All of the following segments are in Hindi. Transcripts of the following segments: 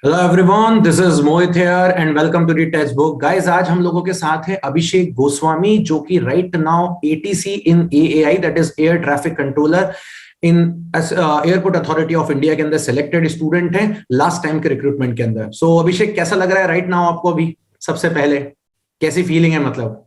Hello everyone, this is Mohit here and welcome to the textbook. Guys, आज हम लोगों के साथ है अभिषेक गोस्वामी, जो कि right now ATC in AAI, that is air traffic controller in airport authority of India के अंदर सिलेक्टेड स्टूडेंट हैं लास्ट टाइम के रिक्रूटमेंट के अंदर। सो अभिषेक, कैसा लग रहा है राइट नाउ आपको? अभी सबसे पहले कैसी फीलिंग है? मतलब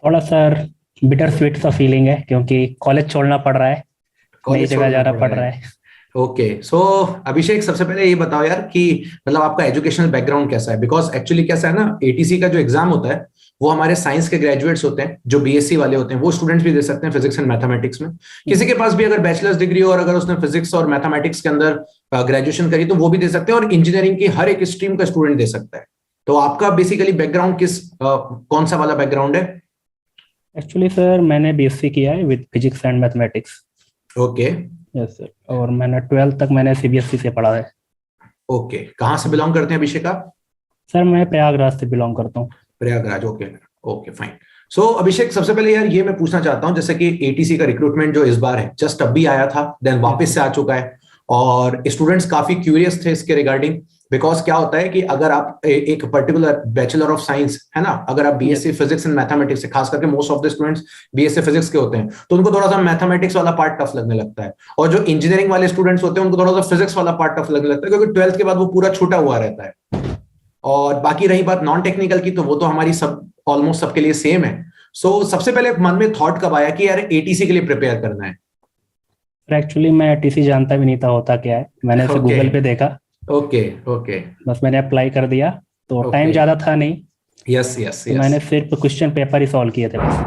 थोड़ा सर बिटर स्वीट सा फीलिंग है, क्योंकि कॉलेज छोड़ना पड़ रहा है, नई कॉलेज जगह छोड़ना जाना पड़ पड़ रहा रहा है। है। ओके, सो अभिषेक, सबसे पहले ये बताओ यार कि मतलब आपका एजुकेशनल बैकग्राउंड कैसा है? बिकॉज एक्चुअली कैसा है ना, एटीसी का जो एग्जाम होता है वो हमारे साइंस के ग्रेजुएट्स होते हैं, जो बीएससी वाले होते हैं, वो स्टूडेंट्स भी दे सकते हैं फिजिक्स एंड मैथमेटिक्स में। किसी के पास भी अगर बैचलर्स डिग्री हो और अगर उसने फिजिक्स और मैथमेटिक्स के अंदर ग्रेजुएशन करी तो वो भी दे सकते हैं, और इंजीनियरिंग की हर एक स्ट्रीम का स्टूडेंट दे सकता है। तो आपका बेसिकली बैकग्राउंड कौन सा वाला बैकग्राउंड है? एक्चुअली सर मैंने बीएससी किया है with physics and mathematics. Okay. Yes sir, और मैंने 12th तक मैंने सीबीएसई से पढ़ा है। ओके, कहाँ से बिलोंग करते हैं अभिषेक आप? सर मैं प्रयागराज से बिलोंग करता हूँ। Prayagraj. Okay. Okay, fine. So Abhishek, सबसे पहले यार ये मैं पूछना चाहता हूँ, जैसे कि एटीसी का रिक्रूटमेंट जो इस बार है जस्ट अभी आया था, देन वापस से आ चुका है, और स्टूडेंट्स काफी क्यूरियस थे इसके रिगार्डिंग। बिकॉज क्या होता है कि अगर आप एक पर्टिकुलर बैचलर ऑफ साइंस है ना, अगर आप बीएससी फिजिक्स एंड मैथमेटिक्स से, खास करके most of the students BSc physics के होते हैं, तो उनको थोड़ा सा मैथमेटिक्स वाला पार्ट टफ लगने लगता है। और जो इंजीनियरिंग वाले स्टूडेंट्स होते हैं उनको थोड़ा सा फिजिक्स वाला पार्ट टफ लगने लगता है, क्योंकि ट्वेल्थ के बाद वो पूरा छूटा हुआ रहता है। और बाकी रही बात नॉन टेक्निकल की, तो वो तो हमारी सब ऑलमोस्ट सबके लिए सेम है। सो सबसे पहले मन में थॉट कब आया कि यार एटीसी के लिए प्रिपेयर करना है? सर एक्चुअली मैं टीसी जानता भी नहीं था होता क्या है, मैंने इसे ओके। गूगल पे देखा। ओके। ओके। बस मैंने अप्लाई कर दिया, तो टाइम ओके। ज़्यादा था नहीं, यस, यस, तो यस। मैंने सिर्फ क्वेश्चन पेपर ही सॉल्व किए थे बस।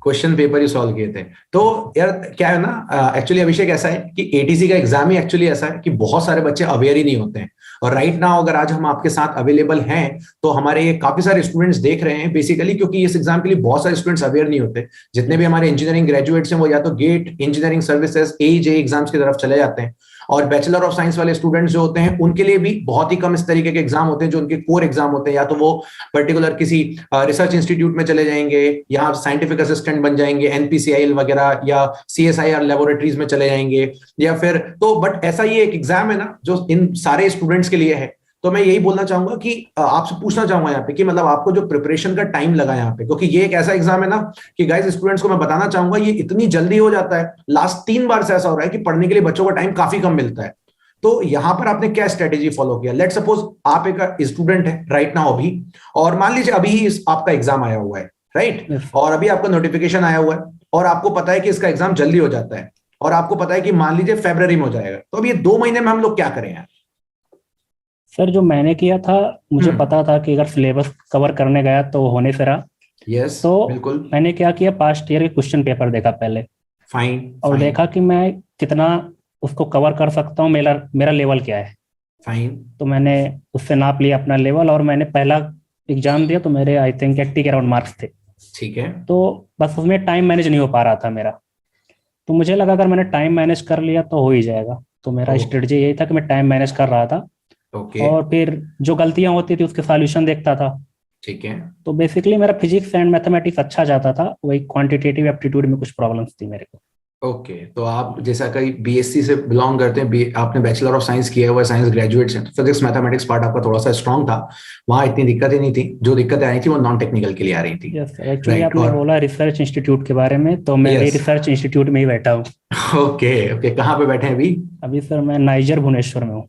क्वेश्चन पेपर ही सॉल्व किए थे। तो यार क्या है ना, एक्चुअली अभिषेक ऐसा है कि एटीसी का एग्जाम ही एक्चुअली ऐसा है कि बहुत सारे बच्चे अवेयर ही नहीं होते हैं। और राइट नाउ अगर आज हम आपके साथ अवेलेबल हैं, तो हमारे ये काफी सारे स्टूडेंट्स देख रहे हैं बेसिकली, क्योंकि इस एग्जाम के लिए बहुत सारे स्टूडेंट्स अवेयर नहीं होते। जितने भी हमारे इंजीनियरिंग ग्रेजुएट्स हैं वो या तो गेट इंजीनियरिंग सर्विसेज एजे एग्जाम्स की तरफ चले जाते हैं, और बैचलर ऑफ साइंस वाले स्टूडेंट्स जो होते हैं उनके लिए भी बहुत ही कम इस तरीके के एग्जाम होते हैं जो उनके कोर एग्जाम होते हैं। या तो वो पर्टिकुलर किसी रिसर्च इंस्टीट्यूट में चले जाएंगे, या साइंटिफिक असिस्टेंट बन जाएंगे एनपीसीआईएल वगैरह, या सीएसआईआर लेबोरेटरीज में चले जाएंगे, या फिर तो बट ऐसा ये एक एग्जाम है ना जो इन सारे स्टूडेंट्स के लिए है। तो मैं यही बोलना चाहूंगा कि आपसे पूछना चाहूंगा यहाँ पे कि मतलब आपको जो प्रिपरेशन का टाइम लगा यहाँ पे, क्योंकि ये एक ऐसा एग्जाम है ना कि गाइस स्टूडेंट्स को मैं बताना चाहूंगा ये इतनी जल्दी हो जाता है। लास्ट 3 बार से ऐसा हो रहा है कि पढ़ने के लिए बच्चों को टाइम काफी कम मिलता है। तो यहां पर आपने क्या स्ट्रेटेजी फॉलो किया? लेट सपोज आप एक स्टूडेंट है राइट नाउ अभी, और मान लीजिए अभी ही आपका एग्जाम आया हुआ है, राइट? यस और अभी आपका नोटिफिकेशन आया हुआ है, और आपको पता है कि इसका एग्जाम जल्दी हो जाता है, और आपको पता है कि मान लीजिए फरवरी में हो जाएगा, तो अब ये 2 महीने में हम लोग क्या करें यार? सर, जो मैंने किया था, मुझे हम्म। पता था कि अगर सिलेबस कवर करने गया तो होने से रहा। यस। तो बिल्कुल। मैंने क्या किया, पास्ट ईयर के क्वेश्चन पेपर देखा पहले, फाइन। और फाइन। देखा कि मैं कितना उसको कवर कर सकता हूँ, मेरा मेरा लेवल क्या है। फाइन। तो मैंने उससे नाप लिया अपना लेवल, और मैंने पहला एग्जाम दिया तो मेरे आई थिंक 80 के अराउंड मार्क्स थे। ठीक है। तो बस उसमें टाइम मैनेज नहीं हो पा रहा था मेरा। तो मुझे लगा अगर मैंने टाइम मैनेज कर लिया तो हो ही जाएगा। तो मेरा ओके। स्ट्रेटजी यही था कि मैं टाइम मैनेज कर रहा था, ओके। और फिर जो गलतियां होती थी उसके सॉल्यूशन देखता था। ठीक है। तो बेसिकली मेरा फिजिक्स एंड मैथमेटिक्स अच्छा जाता था, वही क्वांटिटेटिव एप्टीट्यूड में कुछ प्रॉब्लम्स थी मेरे को। ओके, तो आप जैसा कहीं बीएससी से बिलोंग करते हैं, आपने बैचलर ऑफ साइंस किया हुआ है, साइंस ग्रेजुएट्स हैं, तो फिजिक्स मैथमेटिक्स पार्ट आपका थोड़ा सा स्ट्रांग था। वहां इतनी दिक्कतें नहीं थी, जो दिक्कतें आई थी वो नॉन टेक्निकल के लिए आ रही थी। Yes sir, actually right. आपने और बोला रिसर्च इंस्टीट्यूट के बारे में, तो मैं भी यस। रिसर्च इंस्टीट्यूट में ही बैठा हूँ। ओके। ओके, कहाँ पे बैठे हैं अभी? अभी सर मैं नाइजर भुवनेश्वर में हूँ।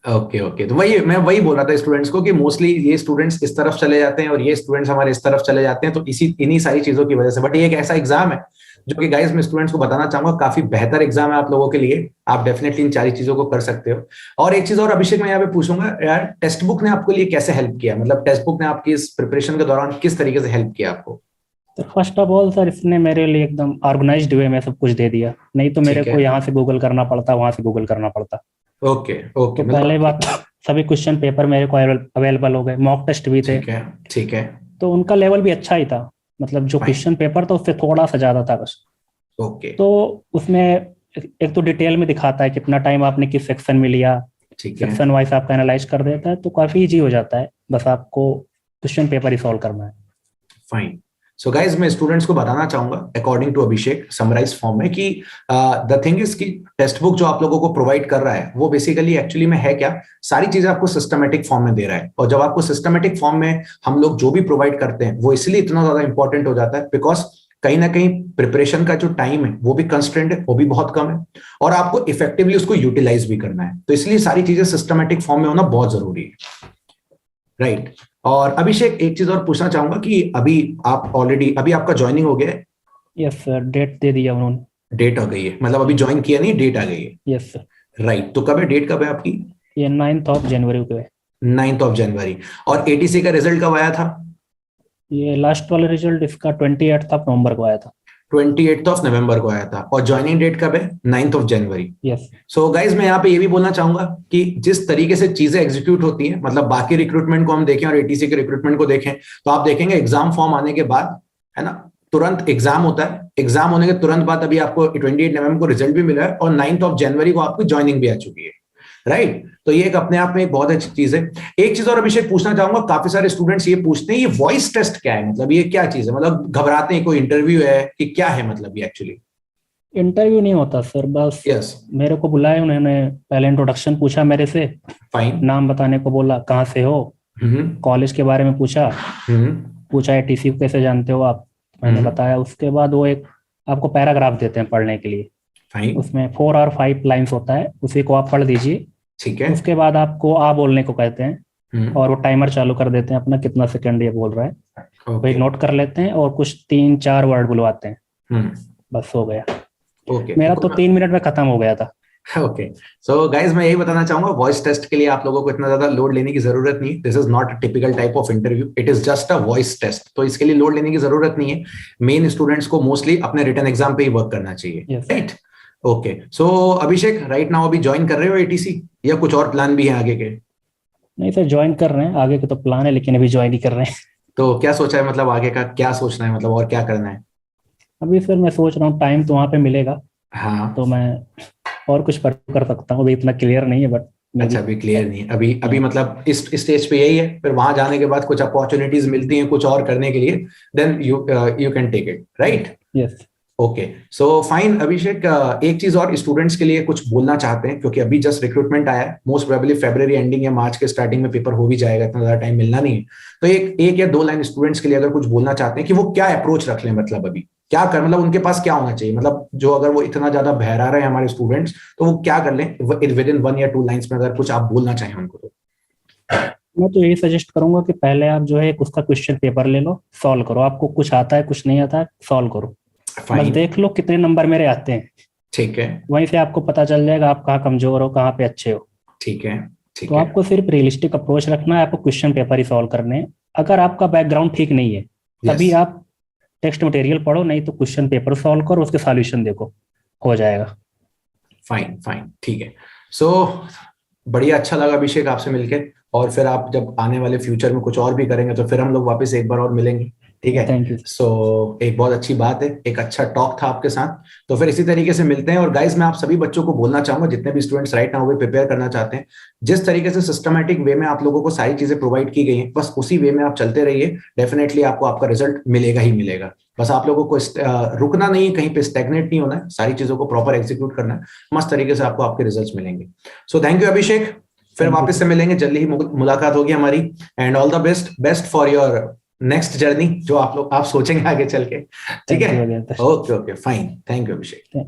ओके। ओके, तो वही मैं वही बोल रहा था स्टूडेंट्स को कि मोस्टली ये स्टूडेंट्स इस तरफ चले जाते हैं और ये स्टूडेंट्स हमारे इस तरफ चले जाते हैं, तो इसी इन्हीं सारी चीजों की वजह से। बट ये एक ऐसा एग्जाम है जो कि गाइस मैं स्टूडेंट्स को बताना चाहूंगा काफी बेहतर एग्जाम है आप लोगों के लिए। आप डेफिनेटली इन सारी चीजों को कर सकते हो। और एक चीज और अभिषेक, मैं यहाँ पे पूछूंगा यार, टेक्स्ट बुक ने आपके लिए कैसे हेल्प किया? मतलब टेक्स्ट बुक ने आपकी इस प्रिपरेशन के दौरान किस तरीके से हेल्प किया आपको? तो फर्स्ट ऑफ ऑल सर, इसने मेरे लिए एकदम ऑर्गेनाइज्ड वे में सब कुछ दे दिया, नहीं तो मेरे ठीक है। को यहाँ से गूगल करना पड़ता, वहां से गूगल करना पड़ता। ओके। ओके, तो पहले मतलब बात, सभी क्वेश्चन पेपर मेरे को अवेलेबल हो गए, मॉक टेस्ट भी थे। ठीक है। ठीक है। तो उनका लेवल भी अच्छा ही था, मतलब जो फाइन। क्वेश्चन पेपर था उससे थोड़ा सा ज्यादा था बस। ओके। तो उसमें एक तो डिटेल में दिखाता है कितना टाइम आपने किस सेक्शन में लिया, ठीक है। सेक्शन वाइज आपका एनालाइज कर देता है, तो काफी इजी हो जाता है, बस आपको क्वेश्चन पेपर ही सॉल्व करना है। फाइन। सो गाइज मैं स्टूडेंट्स को बताना चाहूंगा according to Abhishek summarize form में कि द थिंग इज कि टेक्स्ट बुक जो आप लोगों को प्रोवाइड कर रहा है वो बेसिकली एक्चुअली में है क्या, सारी चीजें आपको सिस्टमेटिक फॉर्म में दे रहा है। और जब आपको सिस्टमेटिक फॉर्म में हम लोग जो भी प्रोवाइड करते हैं वो इसलिए इतना ज्यादा इंपॉर्टेंट हो जाता है बिकॉज कहीं ना कहीं प्रिपरेशन का जो टाइम है वो भी कंस्ट्रेंट है, वो भी बहुत कम है, और आपको इफेक्टिवली उसको यूटिलाइज भी करना है। तो इसलिए सारी चीजें सिस्टमेटिक फॉर्म में होना बहुत जरूरी है, राइट। और अभिषेक एक चीज और पूछना चाहूंगा कि अभी आप ऑलरेडी अभी आपका ज्वाइनिंग हो गया है? यस सर, डेट दे दिया उन्होंने। डेट आ गई है, मतलब अभी ज्वाइन किया नहीं, डेट आ गई है? Yes sir. राइट, तो कब है, डेट कब है आपकी? ये 9 जनवरी को है। 9 जनवरी। और एटीसी का रिजल्ट कब आया था? ये लास्ट वाला रिजल्ट इसका 28 नवंबर को आया था। 28 नवंबर को आया था। और ज्वाइनिंग डेट कब है? 9 जनवरी। यस। सो गाइज मैं यहाँ पे ये भी बोलना चाहूंगा कि जिस तरीके से चीजें एग्जीक्यूट होती हैं, मतलब बाकी रिक्रूटमेंट को हम देखें और एटीसी के रिक्रूटमेंट को देखें, तो आप देखेंगे एग्जाम फॉर्म आने के बाद, है ना, तुरंत एग्जाम होता है, एग्जाम होने के तुरंत बाद अभी आपको 28 नवंबर को रिजल्ट भी मिला है और 9 जनवरी को आपकी ज्वाइनिंग भी आ चुकी है, राइट। तो ये एक अपने आप में एक बहुत अच्छी चीज है। एक चीज और अभिषेक पूछना चाहूंगा, काफी सारे स्टूडेंट्स ये पूछते हैं ये वॉइस टेस्ट क्या है, मतलब ये क्या चीज है, मतलब घबराते हैं कोई इंटरव्यू है कि क्या है, मतलब ये एक्चुअली? इंटरव्यू नहीं होता सर, बस यस, मेरे को बुलाया उन्होंने, पहले इंट्रोडक्शन पूछा मेरे से, फाइन, नाम बताने को बोला, कहाँ से हो, कॉलेज के बारे में पूछा, पूछा एटीसी को कैसे जानते हो आप, मैंने बताया। उसके बाद वो एक आपको पैराग्राफ देते हैं पढ़ने के लिए, फाइन, उसमें 4 और 5 लाइंस होता है, उसी को आप पढ़ दीजिए। ठीक है। उसके बाद आपको आ बोलने को कहते हैं और वो टाइमर चालू कर देते हैं अपना, कितना सेकंड ये बोल रहा है वो एक नोट कर लेते हैं और कुछ 3-4 वर्ड बुलवाते हैं, बस हो गया। मेरा तो 3 मिनट में खत्म हो गया था। ओके, सो गाइज मैं यही बताना चाहूंगा, वॉइस टेस्ट के लिए आप लोगों को इतना ज्यादा लोड लेने की जरूरत नहीं है। This is not a typical type of interview, it is just a voice test, तो इसके लिए लोड लेने की जरूरत नहीं है। मेन स्टूडेंट्स को मोस्टली अपने रिटन एग्जाम पे ही वर्क करना चाहिए, right. Okay, so Abhishek right now अभी ज्वाइन कर रहे हो एटीसी या कुछ और प्लान भी है आगे के? नहीं सर, ज्वाइन कर रहे हैं, आगे के तो प्लान है लेकिन अभी ज्वाइन ही कर रहे हैं। तो क्या सोचा है, मतलब आगे का क्या सोचना है, मतलब और क्या करना है? अभी सर मैं सोच रहा हूँ टाइम तो वहाँ पे मिलेगा, हाँ, तो मैं और कुछ कर सकता हूँ, अभी इतना क्लियर नहीं है बट। अच्छा, अभी क्लियर नहीं है, अभी मतलब इस स्टेज पे यही है, फिर वहां जाने के बाद कुछ अपॉर्चुनिटीज मिलती हैं कुछ और करने के लिए, then you can take it, right. Yes. Okay, so fine Abhishek, एक चीज और स्टूडेंट्स के लिए कुछ बोलना चाहते हैं, क्योंकि अभी जस्ट रिक्रूटमेंट आया है, मोस्ट प्रोबेबली फरवरी एंडिंग या मार्च के स्टार्टिंग में पेपर हो भी जाएगा, इतना ज्यादा टाइम मिलना नहीं है। तो एक या दो लाइन स्टूडेंट्स के लिए अगर कुछ बोलना चाहते हैं कि वो क्या अप्रोच रख लें, मतलब अभी क्या कर, मतलब उनके पास क्या होना चाहिए, मतलब जो अगर वो इतना ज्यादा बहरा रहे हैं हमारे स्टूडेंट्स, तो वो क्या कर लें विद इन 1 या 2 लाइन्स में, अगर कुछ आप बोलना चाहें उनको तो? मैं तो यही सजेस्ट करूंगा कि पहले आप जो है एक उसका क्वेश्चन पेपर ले लो, सॉल्व करो, आपको कुछ आता है कुछ नहीं आता है सॉल्व करो, बस देख लो कितने नंबर मेरे आते हैं, ठीक है, वहीं से आपको पता चल जाएगा आप कहाँ कमजोर हो कहाँ पे अच्छे हो। ठीक है, ठीक तो है, आपको सिर्फ रियलिस्टिक अप्रोच रखना है, आपको क्वेश्चन पेपर ही सॉल्व करने हैं। अगर आपका बैकग्राउंड ठीक नहीं है तभी आप टेक्स्ट मटेरियल पढ़ो, नहीं तो क्वेश्चन पेपर सॉल्व करो, उसके सॉल्यूशन देखो, हो जाएगा। फाइन, फाइन, ठीक है। सो बढ़िया, अच्छा लगा अभिषेक आपसे मिलके, और फिर आप जब आने वाले फ्यूचर में कुछ और भी करेंगे तो फिर हम लोग वापस एक बार और मिलेंगे, ठीक है? Thank you. सो एक बहुत अच्छी बात है, एक अच्छा टॉक था आपके साथ, तो फिर इसी तरीके से मिलते हैं। और गाइज मैं आप सभी बच्चों को बोलना चाहूंगा, जितने भी स्टूडेंट्स राइट नाउ वे प्रिपेयर करना चाहते हैं, जिस तरीके से सिस्टमैटिक वे में आप लोगों को सारी चीजें प्रोवाइड की गई हैं, बस उसी वे में आप चलते रहिए, डेफिनेटली आपको आपका रिजल्ट मिलेगा ही मिलेगा। बस आप लोगों को रुकना नहीं है, कहीं पे स्टैग्नेट नहीं होना है, सारी चीजों को प्रॉपर एग्जीक्यूट करना है, मस्त तरीके से आपको आपके रिजल्ट्स मिलेंगे। सो थैंक यू अभिषेक, फिर वापस से मिलेंगे, जल्दी ही मुलाकात होगी हमारी, and all the best for your next journey जो आप सोचेंगे आगे चल के, ठीक है? Okay, okay, fine, thank you Abhishek.